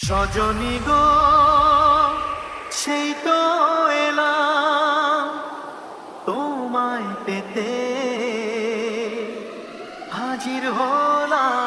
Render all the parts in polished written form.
সজনী গো, সেই তো এলাম তোমায় পেতে, হাজির হলাম।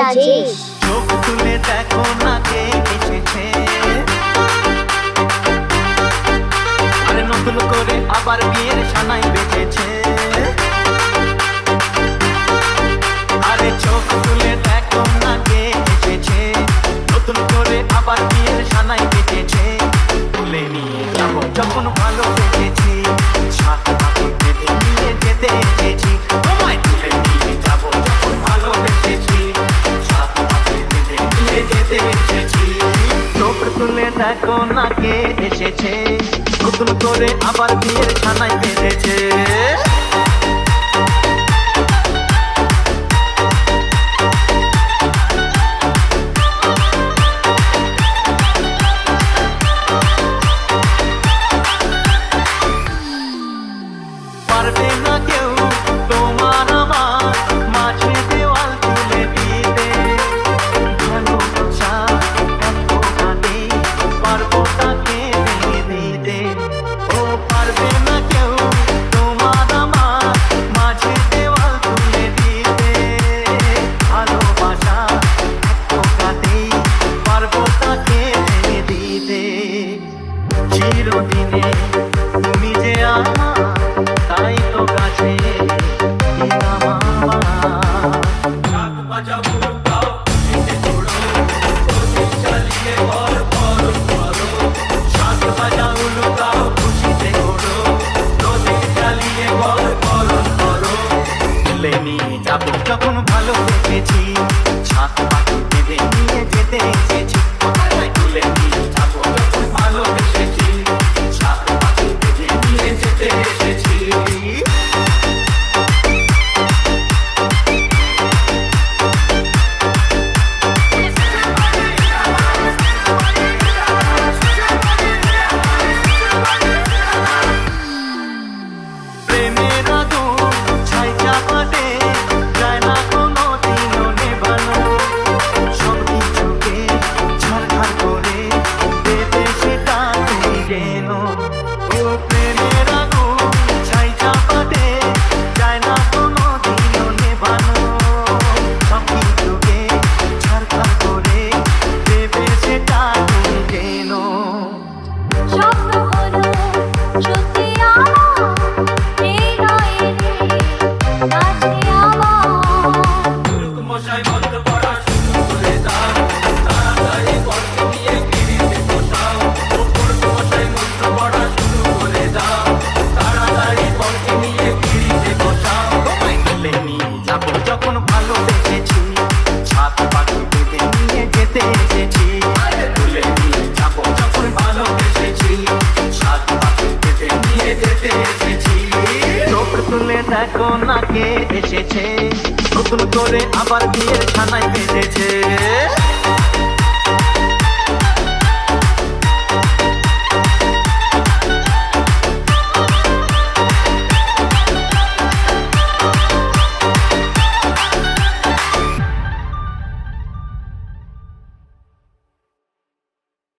রাজেশ, চোখ তুলে দেখো না কে এসেছে, আরে নতুন করে আবার বিয়ের সানাই বেজেছে। আরে চোখ তুলে দেখো না কে এসেছে, নতুন করে আবার বিয়ের সানাই বেজেছে। তুলে নিয়ে যাবো যখন ভালো বেজেছি, সাত পাখি বেঁধে নিয়ে যেতে এসেছি। তোমায় তুলে নিয়ে যাবো যখন ভালো বেজেছি, চোখ তুলে দেখো না কে এসেছে, নতুন করে আবার বিয়ের ছানায় বেঁধেছে। পারবে না কেউ তোমার আমার মাঝে দেওয়াল তুলে দিতে, ভালোবাসা এত কাঁদে পারবো তাকে ভেঙে দিতে। ও পারবে না কেউ তোমার আমার মাঝে দেওয়াল তুলে দিতে, ভালোবাসা এত কাঁদে পারবো তাকে ভেঙে দিতে। চিরদিনে তুমি যে আমার, তাই তো কাছে যাবো যখন ভালো বেঁচেছি, ছাদ পাখি বেঁধে নিয়ে যেতে এসেছি। তুলে নিয়ে যাবো যখন ভালো বেঁচেছি, ছাদ পাখি বেঁধে নিয়ে যেতে এসেছি। প্রেমের আগুন ছাই চাপাতে যায় না কোনো দিনও নেভানো, সব কিছুকে ছাড়খাড় করে দেবে সেটা তুমি যেন। ও প্রেমের আগুন ছাই চাপাতে যায় না কোনো দিনও নেভানো, সব কিছুকে ছাড়খাড় করে দেবে সেটা তুমি যেন। স্বপ্ন হলো সত্যি আমার, এই নয় রে কাছে আমার। মশাই বন্ধ করা শুরু করে দাও, তাড়াতাড়ি বন্ধ নিয়ে গিরিতে বসাও। মশাই বন্ধ করা শুরু করে দাও, তাড়াতাড়ি বন্ধ নিয়ে গিরিতে বসাও। তোমায় তুলে নিয়ে যাবো যখন ভালো বেঁচেছি, ছাদ পাখি বেঁধে নিয়ে যেতে এসেছি। তুলে নিয়ে যাবো যখন ভালো বেঁচেছি, ছাদ পাখি বেঁধে নিয়ে যেতে এসেছি। চোখ তুলে দেখো না কে এসেছে, নতুন করে আবার বিয়ের ছানায় বেঁধেছে।